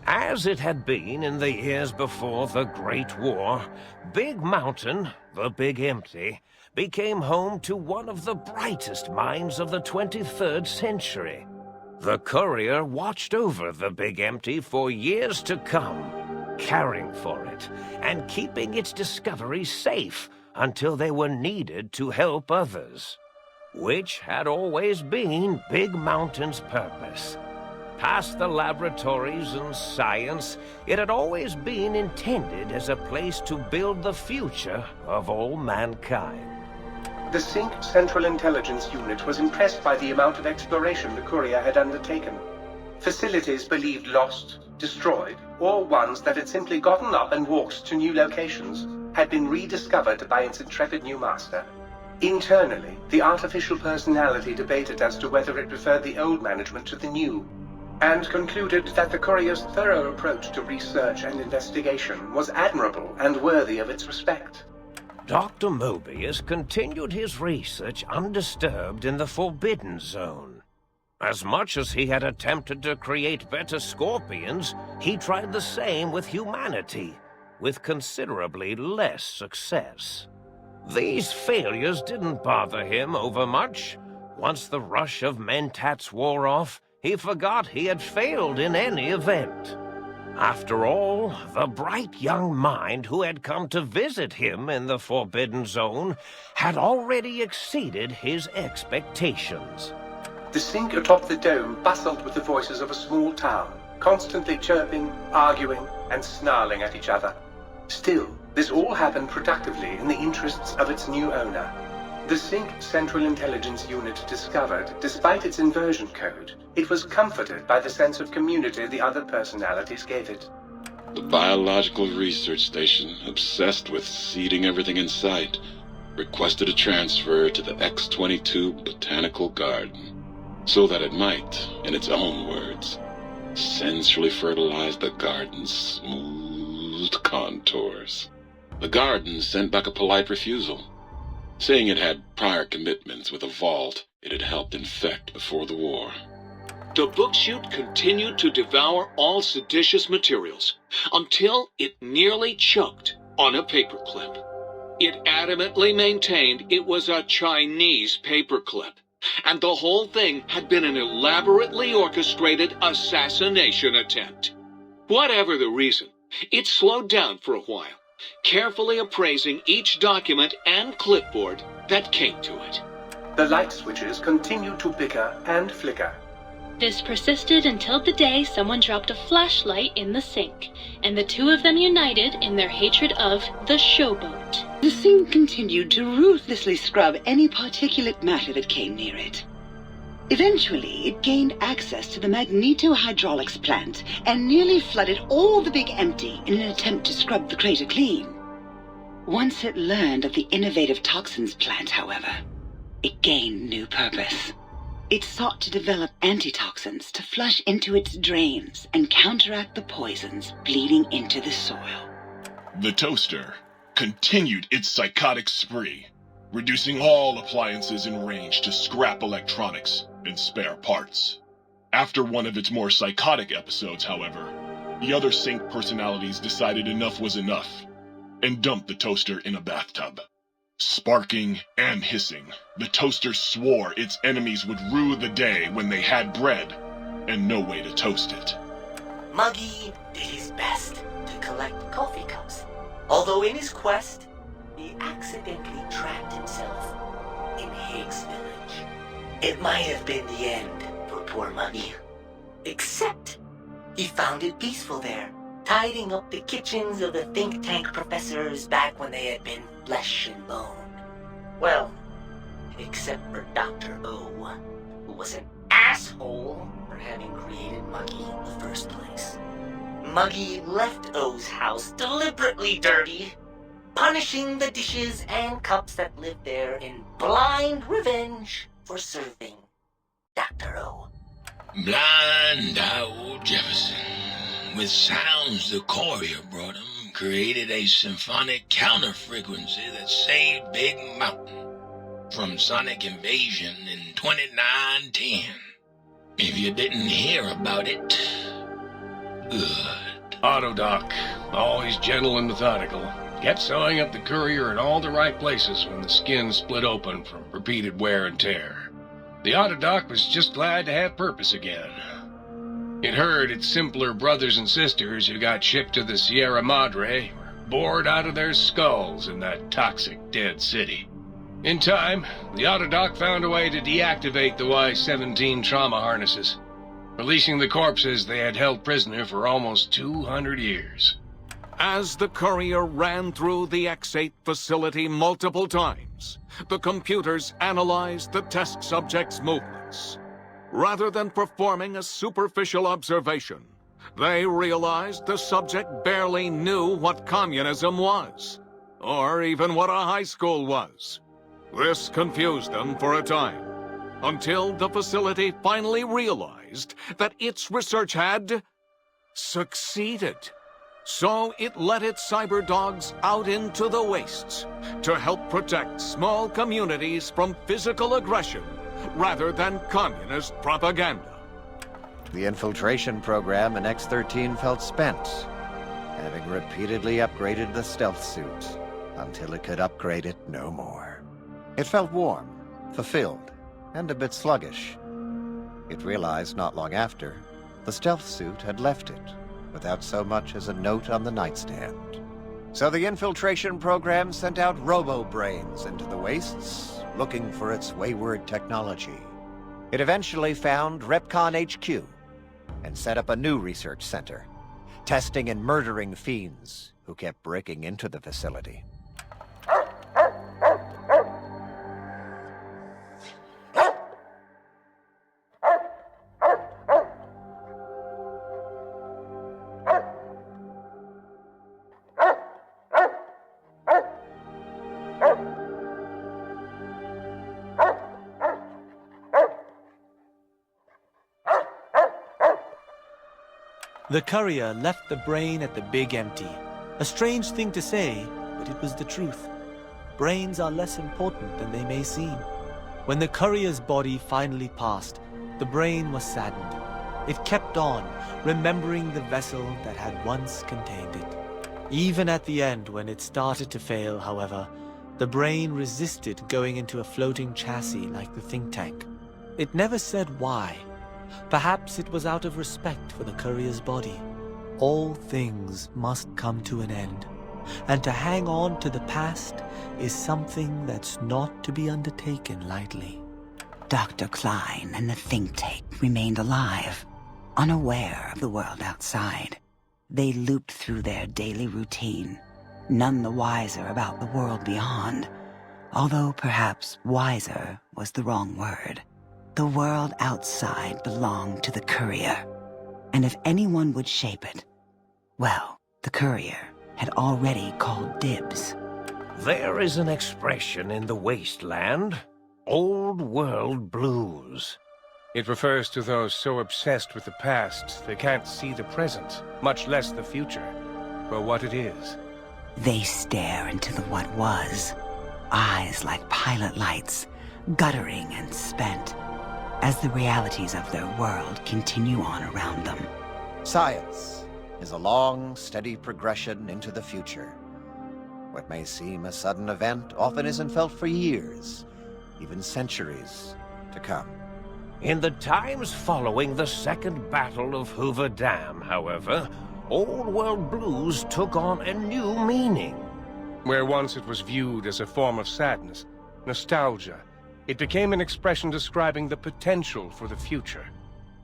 As it had been in the years before the Great War, Big Mountain, the Big Empty, became home to one of the brightest minds of the 23rd century. The Courier watched over the Big Empty for years to come, caring for it and keeping its discoveries safe until they were needed to help others, which had always been Big Mountain's purpose. Past the laboratories and science, it had always been intended as a place to build the future of all mankind. The Sync Central Intelligence Unit was impressed by the amount of exploration the Courier had undertaken. Facilities believed lost, destroyed, or ones that had simply gotten up and walked to new locations had been rediscovered by its intrepid new master. Internally, the artificial personality debated as to whether it preferred the old management to the new, and concluded that the Courier's thorough approach to research and investigation was admirable and worthy of its respect. Dr. Mobius continued his research undisturbed in the Forbidden Zone. As much as he had attempted to create better scorpions, he tried the same with humanity, with considerably less success. These failures didn't bother him overmuch. Once the rush of mentats wore off, he forgot he had failed in any event. After all, the bright young mind who had come to visit him in the Forbidden Zone had already exceeded his expectations. The Sync atop the dome bustled with the voices of a small town, constantly chirping, arguing, and snarling at each other. Still, this all happened productively in the interests of its new owner. The Sync Central Intelligence Unit discovered, despite its inversion code, it was comforted by the sense of community the other personalities gave it. The Biological Research Station, obsessed with seeding everything in sight, requested a transfer to the X-22 Botanical Garden, so that it might, in its own words, sensually fertilize the garden's smooth contours. The garden sent back a polite refusal, saying it had prior commitments with a vault it had helped infect before the war. The book chute continued to devour all seditious materials until it nearly choked on a paperclip. It adamantly maintained it was a Chinese paperclip, and the whole thing had been an elaborately orchestrated assassination attempt. Whatever the reason, it slowed down for a while, carefully appraising each document and clipboard that came to it. The light switches continued to bicker and flicker. This persisted until the day someone dropped a flashlight in the sink, and the two of them united in their hatred of the showboat. The Sync continued to ruthlessly scrub any particulate matter that came near it. Eventually, it gained access to the magnetohydraulics plant and nearly flooded all the Big Empty in an attempt to scrub the crater clean. Once it learned of the innovative toxins plant, however, it gained new purpose. It sought to develop antitoxins to flush into its drains and counteract the poisons bleeding into the soil. The toaster continued its psychotic spree, reducing all appliances in range to scrap electronics and spare parts. After one of its more psychotic episodes, however, the other Sync personalities decided enough was enough and dumped the toaster in a bathtub. Sparking and hissing, the toaster swore its enemies would rue the day when they had bread and no way to toast it. Muggy did his best to collect coffee cups, although in his quest, he accidentally trapped himself in Higgs Village. It might have been the end for poor Muggy, except he found it peaceful there, tidying up the kitchens of the think tank professors back when they had been flesh and bone. Well, except for Dr. O, who was an asshole for having created Muggy in the first place. Muggy left O's house deliberately dirty, punishing the dishes and cups that lived there in blind revenge for serving Dr. O. Blind old Jefferson, with sounds the Courier brought him, created a symphonic counter-frequency that saved Big Mountain from sonic invasion in 2910. If you didn't hear about it, Good. Autodoc, always gentle and methodical, kept sewing up the courier in all the right places when the skin split open from repeated wear and tear. The Autodoc was just glad to have purpose again. It heard its simpler brothers and sisters who got shipped to the Sierra Madre were bored out of their skulls in that toxic, dead city. In time, the Autodoc found a way to deactivate the Y-17 trauma harnesses, releasing the corpses they had held prisoner for almost 200 years. As the courier ran through the X-8 facility multiple times, the computers analyzed the test subject's movements. Rather than performing a superficial observation, they realized the subject barely knew what communism was, or even what a high school was. This confused them for a time, until the facility finally realized that its research had succeeded. So it let its cyber dogs out into the wastes to help protect small communities from physical aggression rather than communist propaganda. The infiltration program in X-13 felt spent, having repeatedly upgraded the stealth suit until it could upgrade it no more. It felt warm, fulfilled, and a bit sluggish. It realized not long after, the stealth suit had left it, without so much as a note on the nightstand. So the infiltration program sent out robo-brains into the wastes, looking for its wayward technology. It eventually found Repcon HQ, and set up a new research center, testing and murdering fiends who kept breaking into the facility. The courier left the brain at the Big Empty. A strange thing to say, but it was the truth. Brains are less important than they may seem. When the courier's body finally passed, the brain was saddened. It kept on, remembering the vessel that had once contained it. Even at the end, when it started to fail, however, the brain resisted going into a floating chassis like the think tank. It never said why. Perhaps it was out of respect for the courier's body. All things must come to an end, and to hang on to the past is something that's not to be undertaken lightly. Dr. Klein and the think tank remained alive, unaware of the world outside. They looped through their daily routine, none the wiser about the world beyond, although perhaps wiser was the wrong word. The world outside belonged to the courier, and if anyone would shape it, well, the courier had already called dibs. There is an expression in the wasteland, old world blues. It refers to those so obsessed with the past they can't see the present, much less the future, for what it is. They stare into the what was, eyes like pilot lights, guttering and spent, as the realities of their world continue on around them. Science is a long, steady progression into the future. What may seem a sudden event often isn't felt for years, even centuries to come. In the times following the Second Battle of Hoover Dam, however, old world blues took on a new meaning. Where once it was viewed as a form of sadness, nostalgia, it became an expression describing the potential for the future.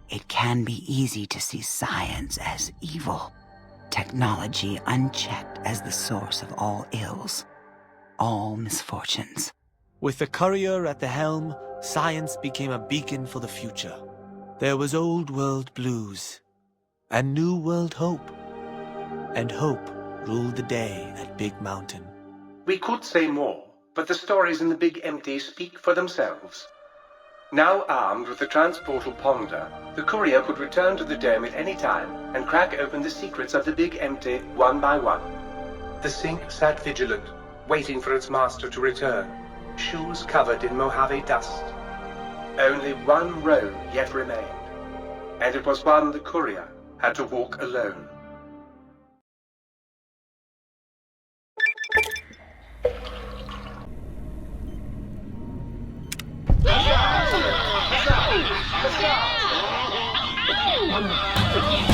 It can be easy to see science as evil, technology unchecked as the source of all ills, all misfortunes. With the courier at the helm, science became a beacon for the future. There was old world blues, and new world hope. And hope ruled the day at Big Mountain. We could say more, but the stories in the Big Empty speak for themselves. Now armed with the transportal Ponder, the courier could return to the dome at any time and crack open the secrets of the Big Empty one by one. The Sync sat vigilant, waiting for its master to return, shoes covered in Mojave dust. Only one road yet remained, and it was one the courier had to walk alone. Let's go!